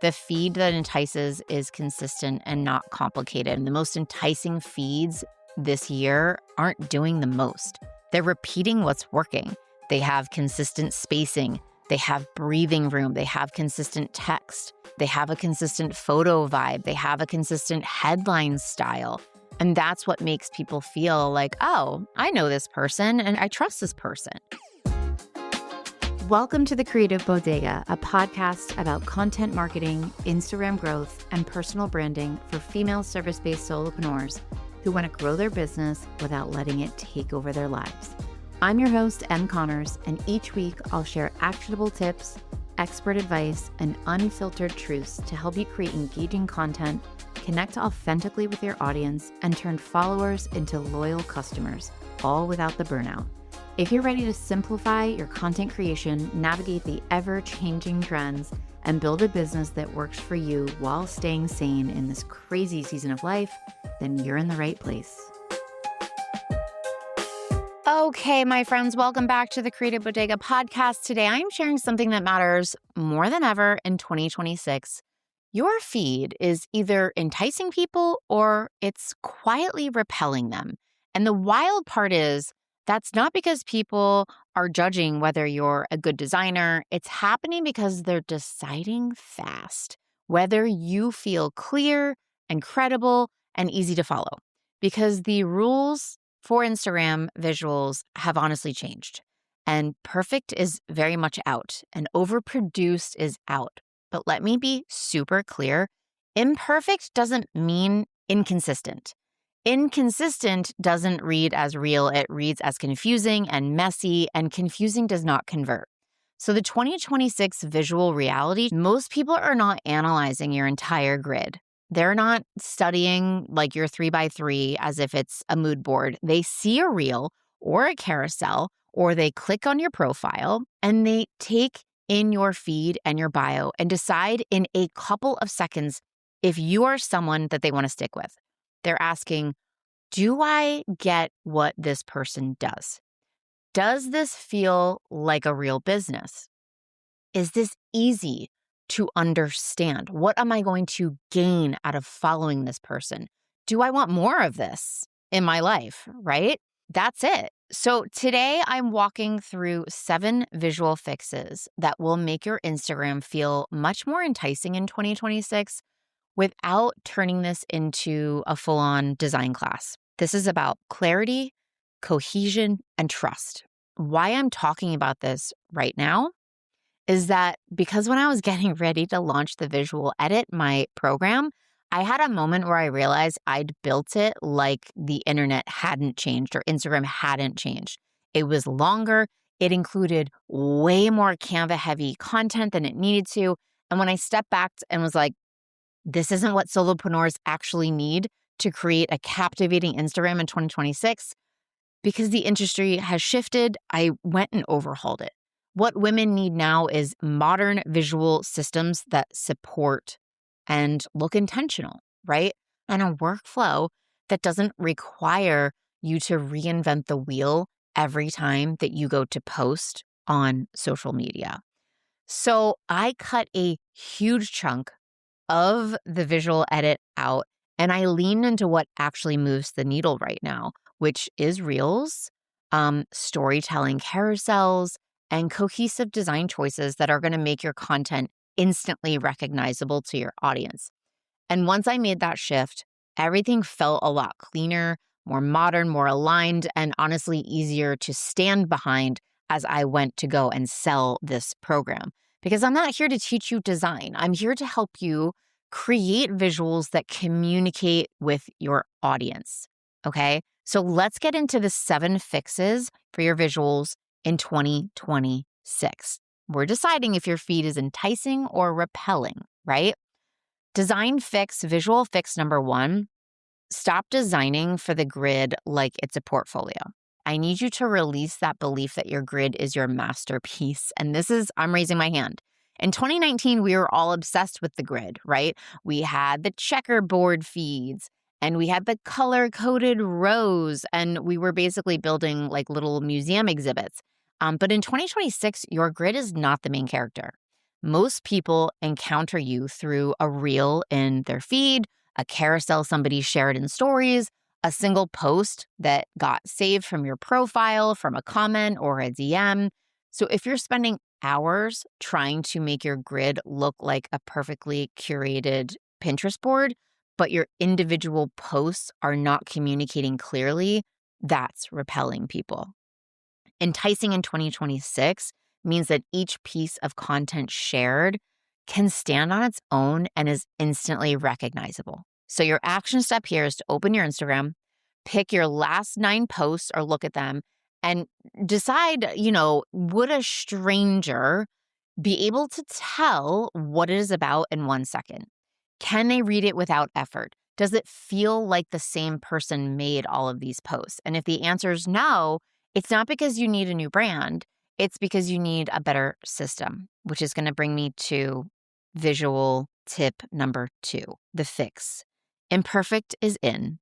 The feed that entices is consistent and not complicated. And the most enticing feeds this year aren't doing the most. They're repeating what's working. They have consistent spacing. They have breathing room. They have consistent text. They have a consistent photo vibe. They have a consistent headline style. And that's what makes people feel like, oh, I know this person and I trust this person. Welcome to The Creative Bodega, a podcast about content marketing, Instagram growth, and personal branding for female service-based solopreneurs who want to grow their business without letting it take over their lives. I'm your host, Em Connors, and each week I'll share actionable tips, expert advice, and unfiltered truths to help you create engaging content, connect authentically with your audience, and turn followers into loyal customers, all without the burnout. If you're ready to simplify your content creation, navigate the ever-changing trends, and build a business that works for you while staying sane in this crazy season of life, then you're in the right place. Okay, my friends, welcome back to the Creative Bodega podcast. Today, I'm sharing something that matters more than ever in 2026. Your feed is either enticing people or it's quietly repelling them. And the wild part is, that's not because people are judging whether you're a good designer. It's happening because they're deciding fast whether you feel clear and credible and easy to follow. Because the rules for Instagram visuals have honestly changed. And perfect is very much out and overproduced is out. But let me be super clear. Imperfect doesn't mean inconsistent. Inconsistent doesn't read as real. It reads as confusing and messy, and confusing does not convert. So the 2026 visual reality, most people are not analyzing your entire grid. They're not studying like your 3x3 as if it's a mood board. They see a reel or a carousel, or they click on your profile and they take in your feed and your bio and decide in a couple of seconds if you are someone that they want to stick with. They're asking, do I get what this person does? Does this feel like a real business? Is this easy to understand? What am I going to gain out of following this person? Do I want more of this in my life, right? That's it. So today I'm walking through 7 visual fixes that will make your Instagram feel much more enticing in 2026 without turning this into a full-on design class. This is about clarity, cohesion, and trust. Why I'm talking about this right now is that because when I was getting ready to launch the Visual Edit, my program, I had a moment where I realized I'd built it like the internet hadn't changed or Instagram hadn't changed. It was longer. It included way more Canva-heavy content than it needed to. And when I stepped back and was like, this isn't what solopreneurs actually need to create a captivating Instagram in 2026. Because the industry has shifted, I went and overhauled it. What women need now is modern visual systems that support and look intentional, right? And a workflow that doesn't require you to reinvent the wheel every time that you go to post on social media. So I cut a huge chunk of the visual edit out, and I leaned into what actually moves the needle right now, which is reels, storytelling carousels, and cohesive design choices that are going to make your content instantly recognizable to your audience. And once I made that shift, everything felt a lot cleaner, more modern, more aligned, and honestly easier to stand behind as I went to go and sell this program. Because I'm not here to teach you design. I'm here to help you create visuals that communicate with your audience, okay? So let's get into the 7 fixes for your visuals in 2026. We're deciding if your feed is enticing or repelling, right? Design fix, visual fix number 1, stop designing for the grid like it's a portfolio. I need you to release that belief that your grid is your masterpiece. And I'm raising my hand. In 2019, we were all obsessed with the grid, right? We had the checkerboard feeds and we had the color-coded rows, and we were basically building like little museum exhibits. But in 2026, your grid is not the main character. Most people encounter you through a reel in their feed, a carousel somebody shared in stories, a single post that got saved from your profile, from a comment or a DM. So if you're spending hours trying to make your grid look like a perfectly curated Pinterest board, but your individual posts are not communicating clearly, that's repelling people. Enticing in 2026 means that each piece of content shared can stand on its own and is instantly recognizable. So your action step here is to open your Instagram, pick your last 9 posts or look at them and decide, would a stranger be able to tell what it is about in 1 second? Can they read it without effort? Does it feel like the same person made all of these posts? And if the answer is no, it's not because you need a new brand. It's because you need a better system, which is going to bring me to visual tip number 2, the fix. Imperfect is in.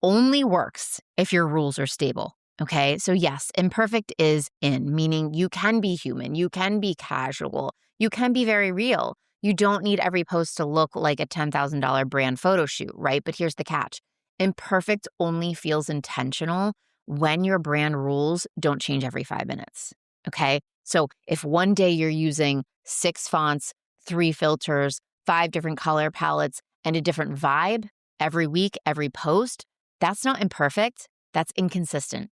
Only works if your rules are stable. Okay. So yes, imperfect is in, meaning you can be human. You can be casual. You can be very real. You don't need every post to look like a $10,000 brand photo shoot, right? But here's the catch. Imperfect only feels intentional when your brand rules don't change every 5 minutes. Okay. So if one day you're using 6 fonts, 3 filters, 5 different color palettes, and a different vibe every week, every post, that's not imperfect. That's inconsistent.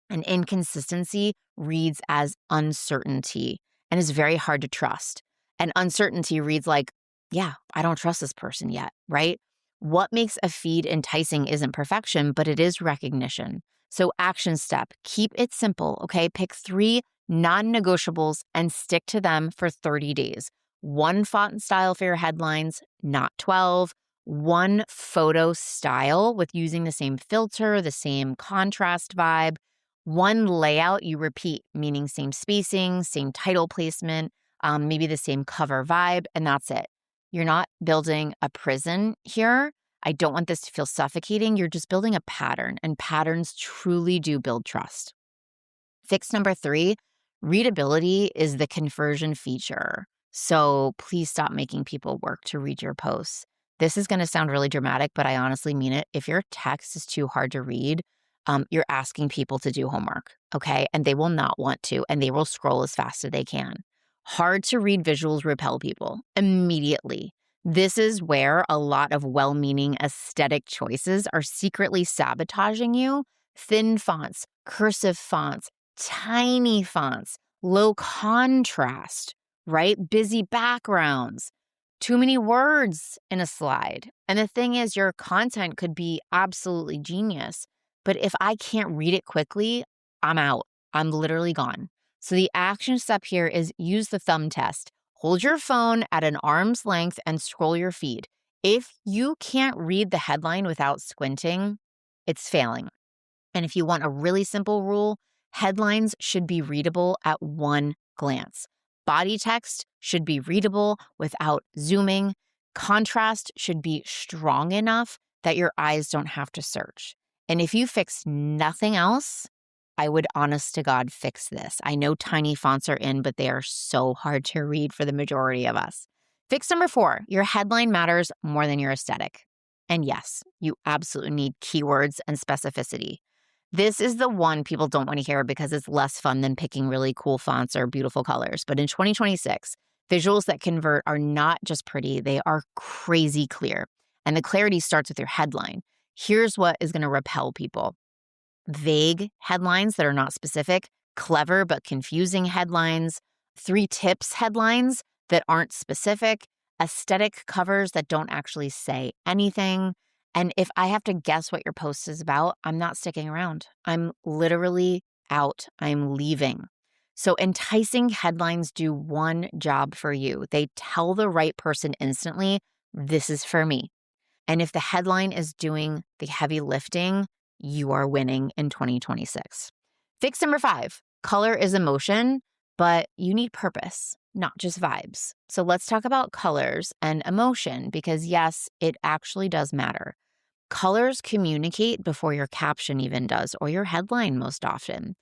And inconsistency reads as uncertainty and is very hard to trust. And uncertainty reads like, yeah, I don't trust this person yet, right? What makes a feed enticing isn't perfection, but it is recognition. So action step, keep it simple, okay? Pick 3 non-negotiables and stick to them for 30 days. 1 font style for your headlines, not 12. 1 photo style with using the same filter, the same contrast vibe. 1 layout you repeat, meaning same spacing, same title placement, maybe the same cover vibe, and that's it. You're not building a prison here. I don't want this to feel suffocating. You're just building a pattern, and patterns truly do build trust. Fix number 3, readability is the conversion feature. So please stop making people work to read your posts. This is going to sound really dramatic, but I honestly mean it. If your text is too hard to read, you're asking people to do homework, okay? And they will not want to, and they will scroll as fast as they can. Hard to read visuals repel people immediately. This is where a lot of well-meaning aesthetic choices are secretly sabotaging you. Thin fonts, cursive fonts, tiny fonts, low contrast, right? Busy backgrounds, too many words in a slide. And the thing is, your content could be absolutely genius, but if I can't read it quickly, I'm out. I'm literally gone. So the action step here is use the thumb test. Hold your phone at an arm's length and scroll your feed. If you can't read the headline without squinting, it's failing. And if you want a really simple rule, headlines should be readable at 1 glance. Body text should be readable without zooming. Contrast should be strong enough that your eyes don't have to search. And if you fix nothing else, I would honest to God fix this. I know tiny fonts are in, but they are so hard to read for the majority of us. Fix number 4, your headline matters more than your aesthetic. And yes, you absolutely need keywords and specificity. This is the one people don't want to hear because it's less fun than picking really cool fonts or beautiful colors. But in 2026, visuals that convert are not just pretty, they are crazy clear. And the clarity starts with your headline. Here's what is going to repel people. Vague headlines that are not specific, clever but confusing headlines, 3 tips headlines that aren't specific, aesthetic covers that don't actually say anything. And if I have to guess what your post is about, I'm not sticking around. I'm literally out. I'm leaving. So enticing headlines do one job for you. They tell the right person instantly, this is for me. And if the headline is doing the heavy lifting, you are winning in 2026. Fix number 5, color is emotion, but you need purpose, not just vibes. So let's talk about colors and emotion because yes, it actually does matter. Colors communicate before your caption even does, or your headline most often.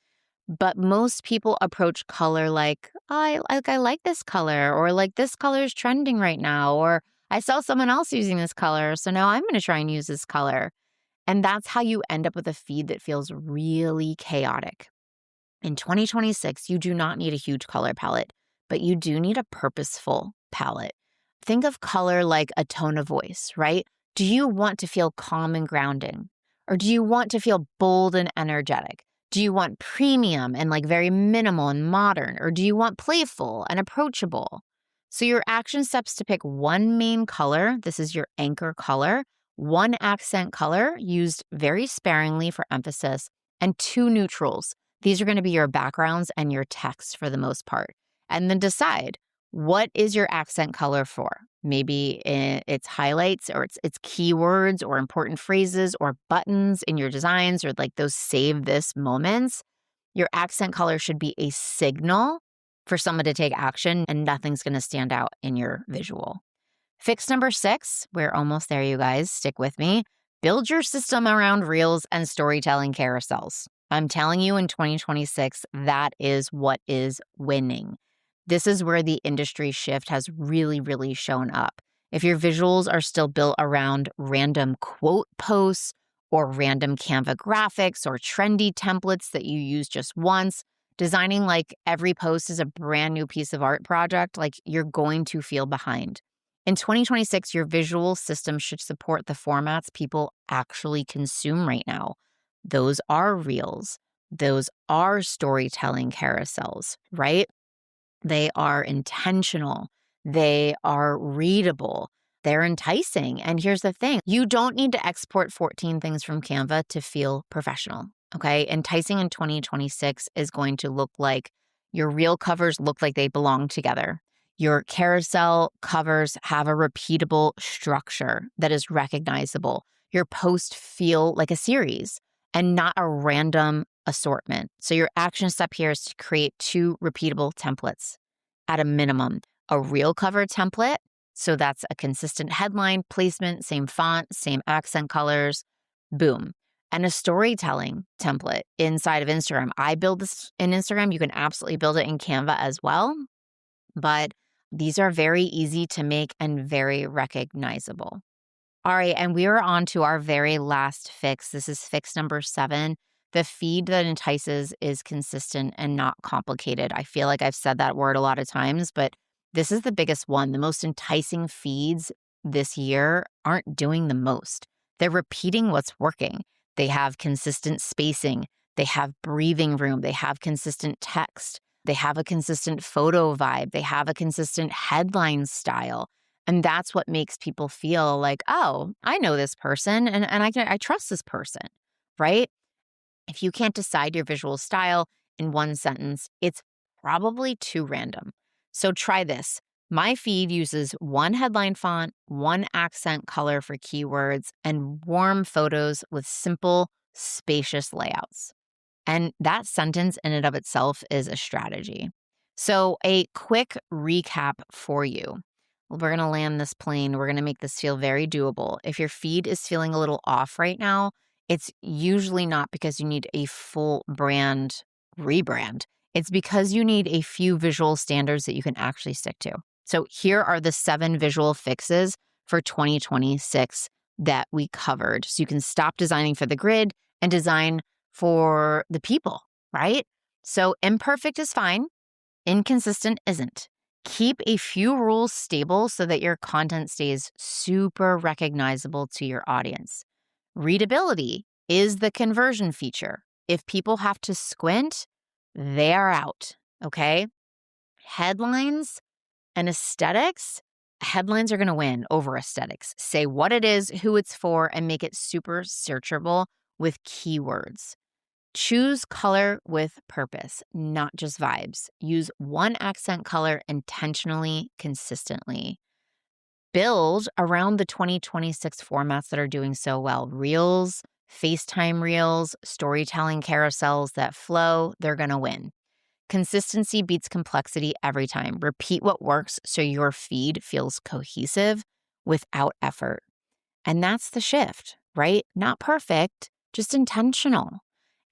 But most people approach color like, oh, I like this color, or like this color is trending right now, or I saw someone else using this color, so now I'm going to try and use this color. And that's how you end up with a feed that feels really chaotic. In 2026, you do not need a huge color palette, but you do need a purposeful palette. Think of color like a tone of voice, right? Do you want to feel calm and grounding? Or do you want to feel bold and energetic? Do you want premium and like very minimal and modern? Or do you want playful and approachable? So your action steps to pick one main color, this is your anchor color, one accent color used very sparingly for emphasis, and two neutrals. These are going to be your backgrounds and your text for the most part. And then decide, what is your accent color for? Maybe it's highlights, or it's keywords or important phrases or buttons in your designs, or like those save this moments. Your accent color should be a signal for someone to take action, and nothing's going to stand out in your visual. Fix number 6, we're almost there, you guys. Stick with me. Build your system around reels and storytelling carousels. I'm telling you, in 2026, that is what is winning. This is where the industry shift has really, really shown up. If your visuals are still built around random quote posts or random Canva graphics or trendy templates that you use just once, designing like every post is a brand new piece of art project, like you're going to feel behind. In 2026, your visual system should support the formats people actually consume right now. Those are reels. Those are storytelling carousels, right? They are intentional. They are readable. They're enticing. And here's the thing, you don't need to export 14 things from Canva to feel professional, okay? Enticing in 2026 is going to look like your reel covers look like they belong together. Your carousel covers have a repeatable structure that is recognizable. Your posts feel like a series and not a random assortment. So your action step here is to create 2 repeatable templates at a minimum. A reel cover template, so that's a consistent headline, placement, same font, same accent colors, boom. And a storytelling template inside of Instagram. I build this in Instagram. You can absolutely build it in Canva as well. But these are very easy to make and very recognizable. All right, and we are on to our very last fix. This is fix number 7. The feed that entices is consistent and not complicated. I feel like I've said that word a lot of times, but this is the biggest one. The most enticing feeds this year aren't doing the most. They're repeating what's working. They have consistent spacing. They have breathing room. They have consistent text. They have a consistent photo vibe. They have a consistent headline style. And that's what makes people feel like, oh, I know this person and I trust this person, right? If you can't decide your visual style in one sentence, it's probably too random. So try this. My feed uses one headline font, one accent color for keywords, and warm photos with simple, spacious layouts. And that sentence in and of itself is a strategy. So a quick recap for you. We're going to land this plane. We're going to make this feel very doable. If your feed is feeling a little off right now, it's usually not because you need a full brand rebrand. It's because you need a few visual standards that you can actually stick to. So here are the 7 visual fixes for 2026 that we covered. So you can stop designing for the grid and design for the people, right? So imperfect is fine. Inconsistent isn't. Keep a few rules stable so that your content stays super recognizable to your audience. Readability is the conversion feature. If people have to squint, they are out, okay? Headlines and aesthetics, headlines are going to win over aesthetics. Say what it is, who it's for, and make it super searchable with keywords. Choose color with purpose, not just vibes. Use one accent color intentionally, consistently. Build around the 2026 formats that are doing so well. Reels, FaceTime reels, storytelling carousels that flow, they're going to win. Consistency beats complexity every time. Repeat what works so your feed feels cohesive without effort. And that's the shift, right? Not perfect, just intentional.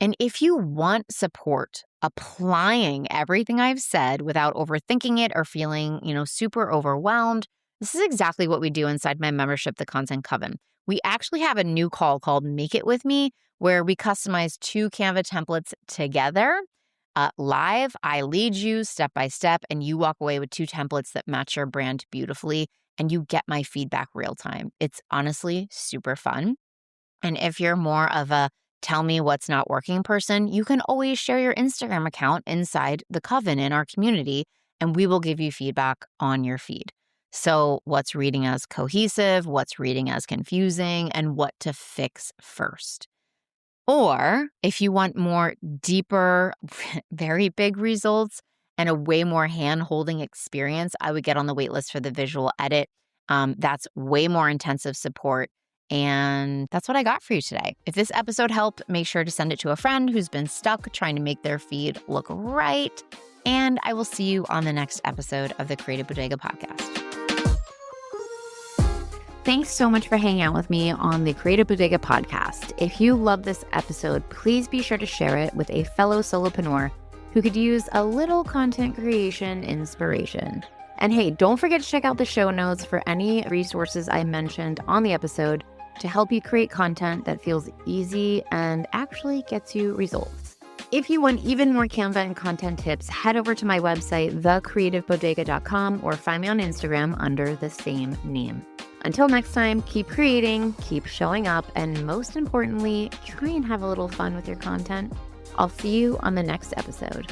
And if you want support applying everything I've said without overthinking it or feeling, super overwhelmed, this is exactly what we do inside my membership, the Content Coven. We actually have a new call called Make It With Me, where we customize 2 Canva templates together. Live, I lead you step by step, and you walk away with 2 templates that match your brand beautifully, and you get my feedback real time. It's honestly super fun. And if you're more of a tell me what's not working person, you can always share your Instagram account inside the Coven in our community, and we will give you feedback on your feed. So, what's reading as cohesive, what's reading as confusing, and what to fix first. Or if you want more deeper, very big results and a way more hand-holding experience, I would get on the waitlist for the visual edit. That's way more intensive support. And that's what I got for you today. If this episode helped, make sure to send it to a friend who's been stuck trying to make their feed look right. And I will see you on the next episode of the Creative Bodega podcast. Thanks so much for hanging out with me on the Creative Bodega podcast. If you love this episode, please be sure to share it with a fellow solopreneur who could use a little content creation inspiration. And hey, don't forget to check out the show notes for any resources I mentioned on the episode to help you create content that feels easy and actually gets you results. If you want even more Canva and content tips, head over to my website, thecreativebodega.com, or find me on Instagram under the same name. Until next time, keep creating, keep showing up, and most importantly, try and have a little fun with your content. I'll see you on the next episode.